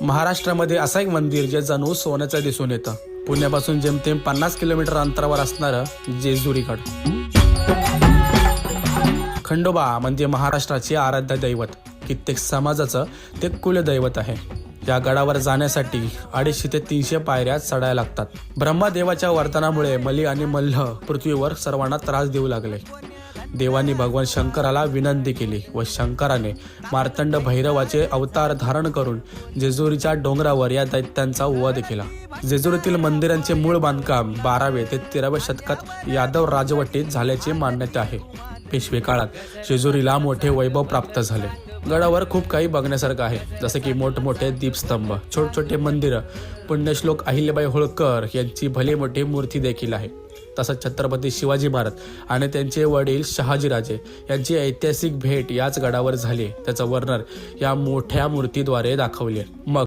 महाराष्ट्रामध्ये असं एक मंदिर जे जणू सोन्याचं दिसून येतं. पुण्यापासून जेमतेम 50 किलोमीटर अंतरावर असणारं जेजुरीगड. खंडोबा म्हणजे महाराष्ट्राचे आराध्य दैवत. कित्येक समाजाचं ते कुलदैवत आहे. या गडावर जाण्यासाठी 250 ते 300 पायऱ्या चढायला लागतात. ब्रह्मदेवाच्या वरदानामुळे मली आणि मल्ह पृथ्वीवर सर्वांना त्रास देऊ लागले. देवांनी भगवान शंकराला विनंती केली व शंकराने मार्तंड भैरवाचे अवतार धारण करून जेजुरीच्या डोंगरावर या दैत्यांचा वध केला. जेजुरीतील मंदिरांचे मूळ बांधकाम 12वे ते 13व्या शतकात यादव राजवटीत झाल्याची मान्यता आहे. पेशवे काळात जेजुरीला मोठे वैभव प्राप्त झाले. गडावर खूप काही बघण्यासारखं आहे, जसे की मोठमोठे दीपस्तंभ, छोटे मंदिरं, पुण्यश्लोक अहिल्याबाई होळकर यांची भली मोठी मूर्ती देखील आहे. तसंच छत्रपती शिवाजी महाराज आणि त्यांचे वडील शहाजीराजे यांची ऐतिहासिक भेट याच गडावर झाली. त्याचं वर्णन या मोठ्या मूर्तीद्वारे दाखवले. मग